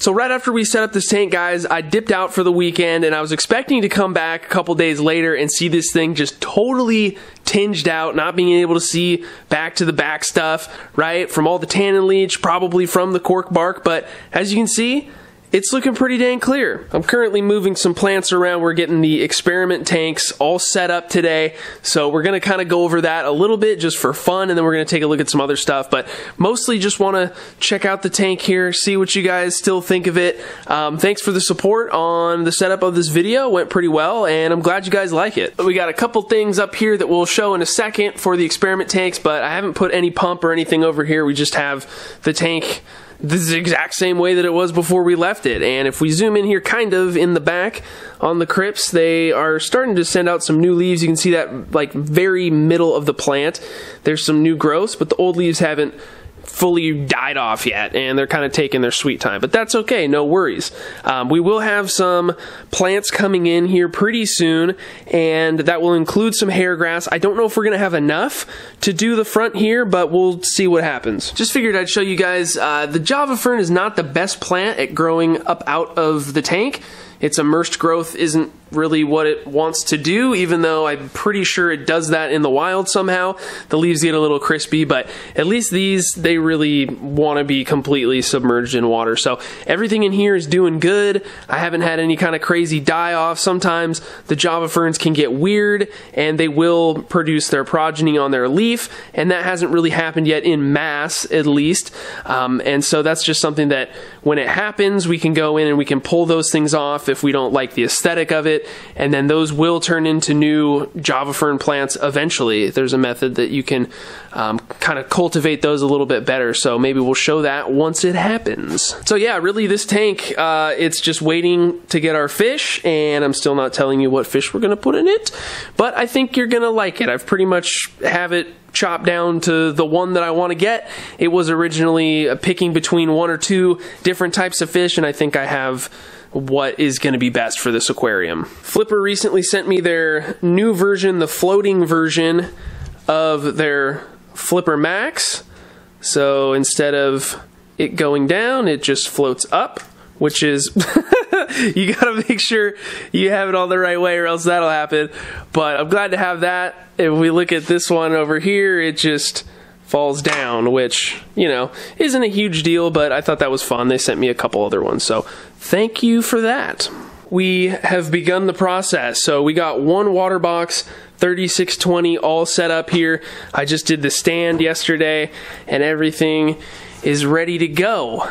So right after we set up this tank, guys, I dipped out for the weekend, and I was expecting to come back a couple days later and see this thing just totally tinged out, not being able to see back to the back stuff, right, from all the tannin leach, probably from the cork bark, but as you can see, it's looking pretty dang clear. I'm currently moving some plants around. We're getting the experiment tanks all set up today, so we're going to kind of go over that a little bit just for fun, and then we're going to take a look at some other stuff, but mostly just want to check out the tank here, see what you guys still think of it. Thanks for the support on the setup of this video. Went pretty well, and I'm glad you guys like it. We got a couple things up here that we'll show in a second for the experiment tanks, but I haven't put any pump or anything over here. We just have the tank this is the exact same way that it was before we left it. And if we zoom in here kind of in the back on the crypts, they are starting to send out some new leaves. You can see that like very middle of the plant. There's some new growths, but the old leaves haven't fully died off yet, and they're kind of taking their sweet time, but that's okay, no worries. We will have some plants coming in here pretty soon, and that will include some hair grass. I don't know if we're gonna have enough to do the front here, but we'll see what happens. Just figured I'd show you guys, the Java Fern is not the best plant at growing up out of the tank. Its immersed growth isn't really what it wants to do, even though I'm pretty sure it does that in the wild somehow. The leaves get a little crispy, but at least these, they really want to be completely submerged in water. So everything in here is doing good. I haven't had any kind of crazy die-off. Sometimes the Java Ferns can get weird, and they will produce their progeny on their leaf, and that hasn't really happened yet in mass, at least. And so that's just something that when it happens, we can go in and we can pull those things off if we don't like the aesthetic of it, and then those will turn into new Java Fern plants eventually. There's a method that you can kind of cultivate those a little bit better, so maybe we'll show that once it happens. So yeah, really this tank, it's just waiting to get our fish, and I'm still not telling you what fish we're gonna put in it, but I think you're gonna like it. I've pretty much have it chopped down to the one that I want to get. It was originally picking between one or two different types of fish, and I think I have what is going to be best for this aquarium. Flipper recently sent me their new version, the floating version of their Flipper Max. So instead of it going down, it just floats up, which is you gotta make sure you have it all the right way or else that'll happen. But I'm glad to have that. If we look at this one over here, it just falls down, which, you know, isn't a huge deal, but I thought that was fun. They sent me a couple other ones, so thank you for that. We have begun the process. So we got one water box, 3620, all set up here. I just did the stand yesterday, and everything is ready to go,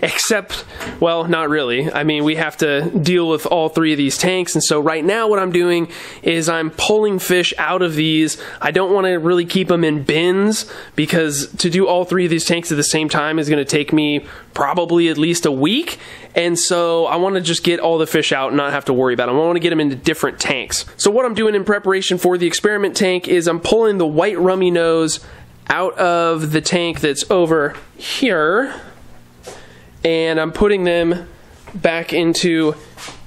except, well, not really. I mean, we have to deal with all three of these tanks, and so right now what I'm doing is I'm pulling fish out of these. I don't want to really keep them in bins, because to do all three of these tanks at the same time is going to take me probably at least a week, and so I want to just get all the fish out and not have to worry about them. I want to get them into different tanks. So what I'm doing in preparation for the experiment tank is I'm pulling the white rummy nose out of the tank that's over here, and I'm putting them back into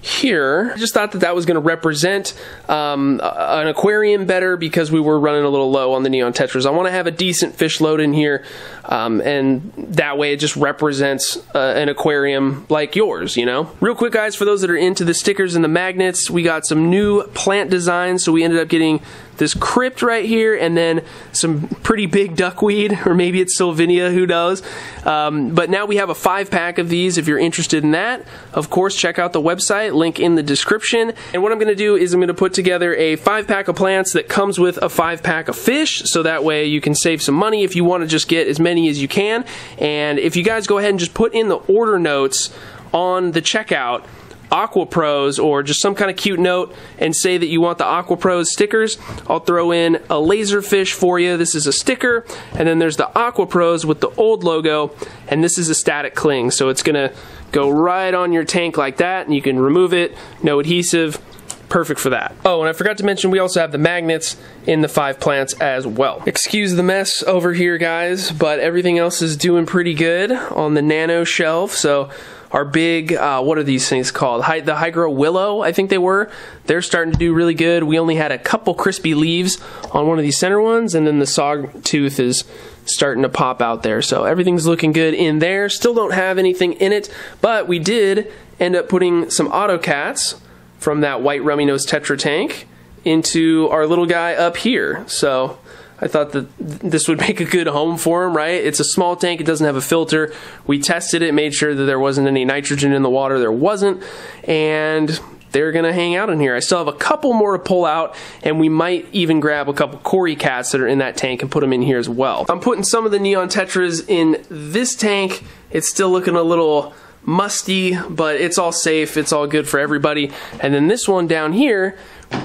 here. I just thought that that was going to represent an aquarium better, because we were running a little low on the neon tetras. I want to have a decent fish load in here, and that way it just represents an aquarium like yours, you know? Real quick, guys, for those that are into the stickers and the magnets, we got some new plant designs, so we ended up getting this crypt right here, and then some pretty big duckweed, or maybe it's Sylvinia, who knows. But now we have a 5-pack of these. If you're interested in that, of course, check out the website, link in the description. And what I'm going to do is I'm going to put together a 5-pack of plants that comes with a 5-pack of fish, so that way you can save some money if you want to just get as many as you can. And if you guys go ahead and just put in the order notes on the checkout, AQUAPROS, or just some kind of cute note, and say that you want the AQUAPROS stickers, I'll throw in a laserfish for you. This is a sticker, and then there's the AQUAPROS with the old logo, and this is a static cling, so it's gonna go right on your tank like that, and you can remove it, no adhesive, perfect for that. Oh, and I forgot to mention, we also have the magnets in the 5 plants as well. Excuse the mess over here, guys, but everything else is doing pretty good on the nano shelf. So our big, what are these things called? The Hygro Willow, I think they were. They're starting to do really good. We only had a couple crispy leaves on one of these center ones, and then the Sawtooth is starting to pop out there. So everything's looking good in there. Still don't have anything in it, but we did end up putting some autocats from that white rummy nose tetra tank into our little guy up here. So I thought that this would make a good home for him, right? It's a small tank, it doesn't have a filter. We tested it, made sure that there wasn't any nitrogen in the water. There wasn't, and they're gonna hang out in here. I still have a couple more to pull out, and we might even grab a couple Cory cats that are in that tank and put them in here as well. I'm putting some of the neon tetras in this tank. It's still looking a little musty, but it's all safe. It's all good for everybody. And then this one down here,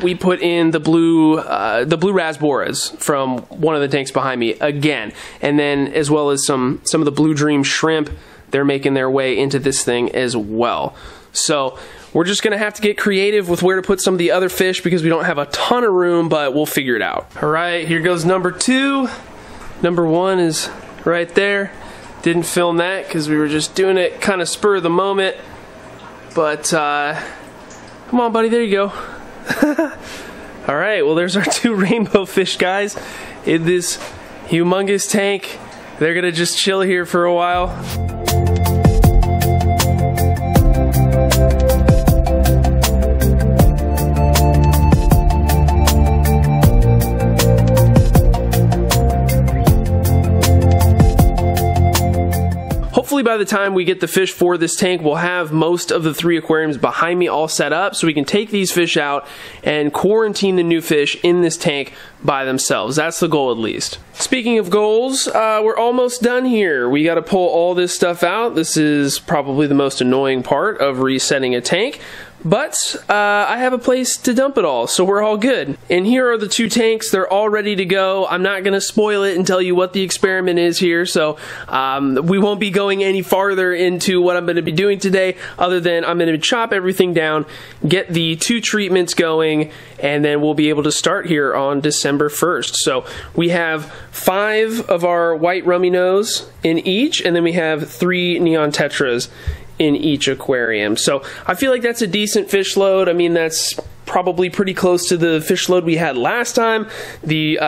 we put in the blue raspberries from one of the tanks behind me again, and then as well as some of the Blue Dream shrimp. They're making their way into this thing as well. So we're just gonna have to get creative with where to put some of the other fish because we don't have a ton of room, but we'll figure it out. All right, here goes number 2. Number 1 is right there. Didn't film that because we were just doing it kind of spur of the moment. But come on, buddy, there you go. All right, well, there's our 2 rainbow fish, guys, in this humongous tank. They're gonna just chill here for a while. Hopefully by the time we get the fish for this tank, we'll have most of the 3 aquariums behind me all set up so we can take these fish out and quarantine the new fish in this tank by themselves. That's the goal, at least. Speaking of goals, we're almost done here. We got to pull all this stuff out. This is probably the most annoying part of resetting a tank. But I have a place to dump it all, so we're all good. And here are the 2 tanks. They're all ready to go. I'm not going to spoil it and tell you what the experiment is here, so we won't be going any farther into what I'm going to be doing today, other than I'm going to chop everything down, get the 2 treatments going, and then we'll be able to start here on December 1st. So we have 5 of our white rummy nose in each, and then we have 3 neon tetras in each aquarium. So I feel like that's a decent fish load. I mean, that's probably pretty close to the fish load we had last time. The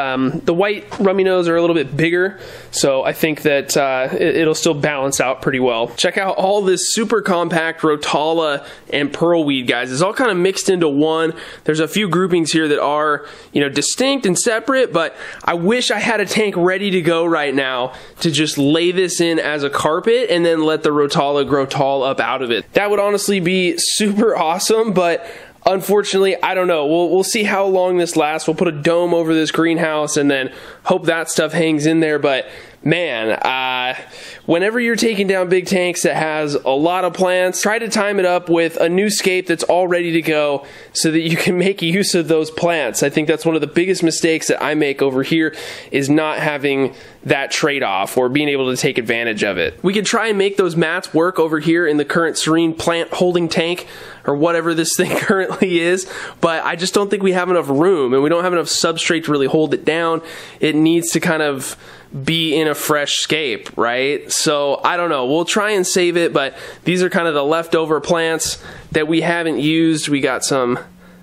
white rummy nose are a little bit bigger, so I think that it'll still balance out pretty well. Check out all this super compact Rotala and pearlweed, guys. It's all kind of mixed into one. There's a few groupings here that are, you know, distinct and separate, but I wish I had a tank ready to go right now to just lay this in as a carpet and then let the Rotala grow tall up out of it. That would honestly be super awesome, but unfortunately, I don't know. We'll see how long this lasts. We'll put a dome over this greenhouse and then hope that stuff hangs in there. But man, whenever you're taking down big tanks that has a lot of plants, try to time it up with a new scape that's all ready to go so that you can make use of those plants. I think that's one of the biggest mistakes that I make over here, is not having that trade-off or being able to take advantage of it. We could try and make those mats work over here in the current Serene plant holding tank or whatever this thing currently is, but I just don't think we have enough room, and we don't have enough substrate to really hold it down. It needs to kind of be in a fresh scape, right? So I don't know. We'll try and save it, but these are kind of the leftover plants that we haven't used. We got some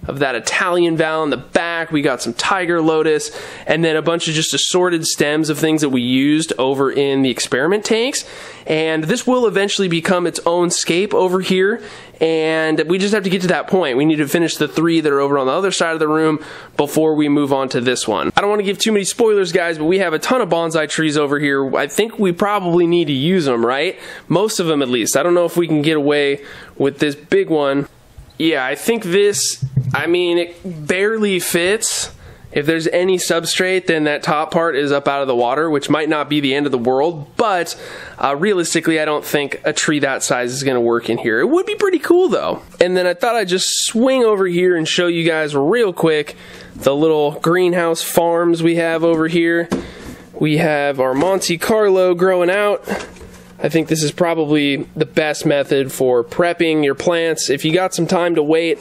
of that Italian val in the back. We got some tiger lotus, and then a bunch of just assorted stems of things that we used over in the experiment tanks. And this will eventually become its own scape over here, and we just have to get to that point. We need to finish the 3 that are over on the other side of the room before we move on to this one. I don't want to give too many spoilers, guys, but we have a ton of bonsai trees over here. I think we probably need to use them, right? Most of them, at least. I don't know if we can get away with this big one. Yeah, I think this, I mean, it barely fits. If there's any substrate, then that top part is up out of the water, which might not be the end of the world, but realistically, I don't think a tree that size is going to work in here. It would be pretty cool, though. And then I thought I'd just swing over here and show you guys real quick the little greenhouse farms we have over here. We have our Monte Carlo growing out. I think this is probably the best method for prepping your plants. If you got some time to wait,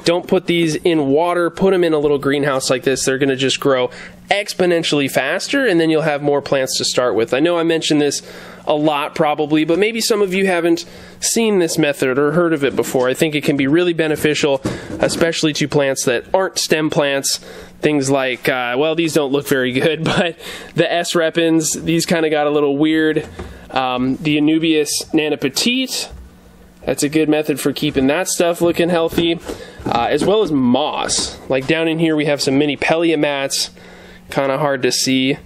don't put these in water. Put them in a little greenhouse like this. They're going to just grow exponentially faster, and then you'll have more plants to start with. I know I mention this a lot probably, but maybe some of you haven't seen this method or heard of it before. I think it can be really beneficial, especially to plants that aren't stem plants. Things like, well, these don't look very good, but the S. repens, these kind of got a little weird. The Anubias Nana Petite, that's a good method for keeping that stuff looking healthy, as well as moss. Like down in here we have some mini Pellia mats, kind of hard to see.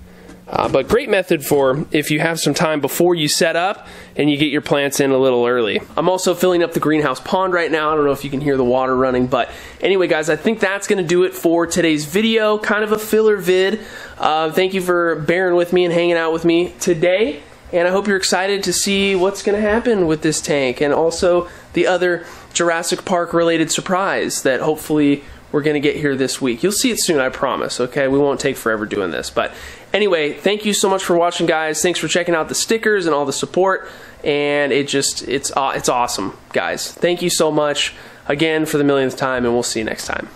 But great method for if you have some time before you set up and you get your plants in a little early. I'm also filling up the greenhouse pond right now. I don't know if you can hear the water running, but anyway guys, I think that's going to do it for today's video. Kind of a filler vid. Thank you for bearing with me and hanging out with me today. And I hope you're excited to see what's going to happen with this tank and also the other Jurassic Park related surprise that hopefully we're going to get here this week. You'll see it soon, I promise, okay? We won't take forever doing this. But anyway, thank you so much for watching, guys. Thanks for checking out the stickers and all the support. And it's awesome, guys. Thank you so much again for the millionth time, and we'll see you next time.